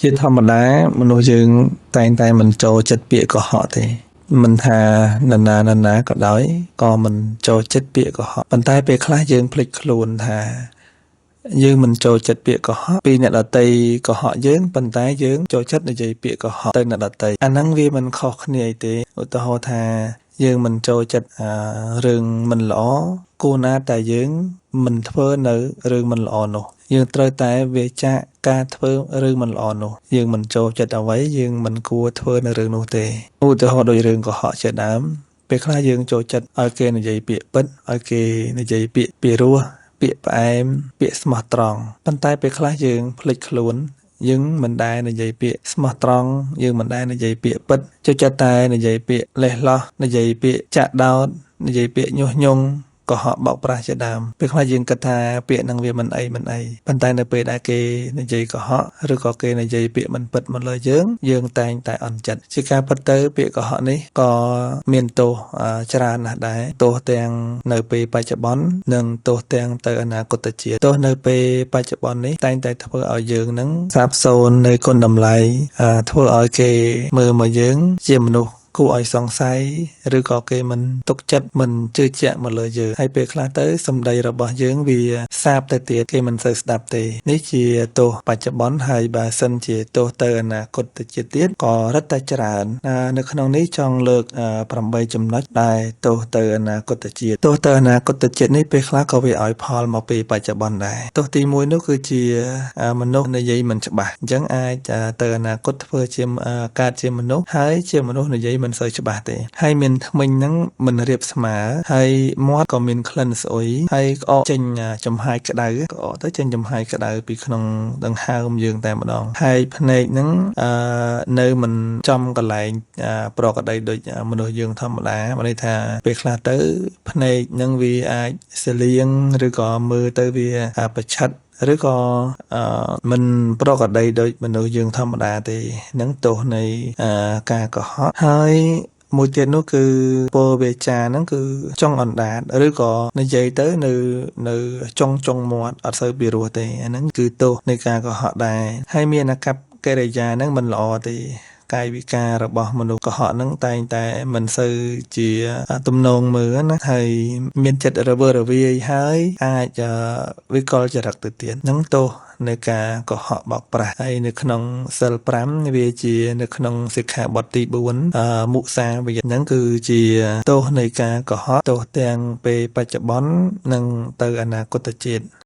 ជាធម្មតាមនុស្សយើងតែងតែមិនចូលចិត្តពាក្យកុហកទេមិនថានរណាក៏ដោយក៏មិនចូលចិត្តពាក្យកុហកប៉ុន្តែពេលខ្លះយើងភ្លេចខ្លួនថាយើងមិនចូលចិត្តពាក្យកុហកពីអ្នកដទៃកុហកយើងប៉ុន្តែយើងចូលចិត្តនិយាយពាក្យកុហកទៅអ្នកដទៃអាហ្នឹងវាមិនខុសគ្នាអីទេឧទាហរណ៍ថាយើងមិនចូលចិត្តរឿងមិនល្អគួរណាតែយើងមិនធ្វើនៅរឿងមិនល្អនោះយើងត្រូវតែវាចាកការធ្វើរឿងមិនល្អនោះយើងមិនចូលចិត្តអ្វីយើងមិនគួរធ្វើនៅរឿងនោះទេឧទាហរណ៍ដូចរឿងកុហកជាដើមពេលខ្លះយើងចូលចិត្តឲ្យគេនិយាយពាក្យពិតឲ្យគេនិយាយពាក្យពីរោះពាក្យផ្អែមពាក្យស្មោះត្រង់ប៉ុន្តែពេលខ្លះយើងភ្លេចខ្លួនយើងមិនដែលនិយាយពាក្យស្មោះត្រង់យើងមិនដែលនិយាយពាក្យពិតចូលចិត្តតែនិយាយពាក្យលេះលោះនិយាយពាក្យចាក់ដោតនិយាយពាក្យញុះញង់កុហកបោកប្រាស់ជាដើមពេលខ្លះយើងគិតថាពាក្យហ្នឹងវាមិនអីប៉ុន្តែនៅពេលដែលគេនិយាយកុហកឬក៏គេនិយាយពាក្យមិនពិតមកលើយើងតែងតែអន់ចិត្តជាការពិតទៅពាក្យកុហកនេះក៏មានទោសច្រើនណាស់ដែរទោសទាំងនៅពេលបច្ចុប្បន្ននិងទោសទាំងទៅអនាគតជាតិទោសនៅពេលបច្ចុប្បន្ននេះតែងតែធ្វើឲ្យយើងនឹងសាបសូន្យនៅគុណតម្លៃធ្វើឲ្យគេមើលមកយើងជាមនុស្សគួរឲ្យសង្ស័យឬក៏គេមិនទុកចិត្តមិនជឿជាក់មកលើយើងហើយពេលខ្លះទៅសម្ដីរបស់យើងវាសាបទៅទៀតគេមិនសូវស្ដាប់ទេនេះជាទោសបច្ចុប្បន្នហើយបើសិនជាទោសទៅអនាគតទៅទៀតក៏រឹតតែច្រើននៅក្នុងនេះចង់លើក8ចំណុចដែលទោសទៅអនាគតជាតិទោសទៅអនាគតជាតិនេះពេលខ្លះក៏វាឲ្យផលមកពេលបច្ចុប្បន្នដែរទោសទី1នោះគឺជាមនុស្សនិយាយមិនច្បាស់អញ្ចឹងអាចទៅអនាគតធ្វើជាកើតជាមនុស្សហើយជាមនុស្សនិយាយមិនសូវច្បាស់ទេហើយមានធ្មេញហ្នឹងមិនរៀបស្មើហើយមាត់ក៏មានក្លិនស្អុយហើយក្អកចេញចំហាយក្តៅក្អកទៅចេញចំហាយក្តៅពីក្នុងដង្ហើមយើងតែម្ដងហើយភ្នែកហ្នឹងនៅមិនចំកន្លែងប្រក្រតីដូចមនុស្សយើងធម្មតាបើន័យថាពេលខ្លះទៅភ្នែកហ្នឹងវាអាចសលៀងឬក៏មើលទៅវាប្រឆិតឬក៏មិនប្រក្រតីដូចមនុស្សយើងធម្មតាទេនឹងទោសនៃការកុហកហើយមួយទៀតនោះគឺពលវាចាហ្នឹងគឺចង់អណ្ដាតឬក៏និយាយទៅនៅចុងមាត់អត់សូវពីរោះទេអាហ្នឹងគឺទោសនៃការកុហកដែរហើយមានអាកប្បកិរិយាហ្នឹងមិនល្អទេកាយវិការរបស់មនុស្សកុហកហ្នឹងតែងតែមិនសូវជាទំនងមើលណាហើយមានចិត្តរវើរវាយហើយអាចវិកលចរិតទៅទៀតហ្នឹងទោសនៃការកុហកបោកប្រាស់ហើយនៅក្នុងសិល5វាជានៅក្នុងសិក្ខាបទទី4មុសាវាទហ្នឹងគឺជាទោសនៃការកុហកទោសទាំងពេលបច្ចុប្បន្ននិងទៅអនាគតជាតិ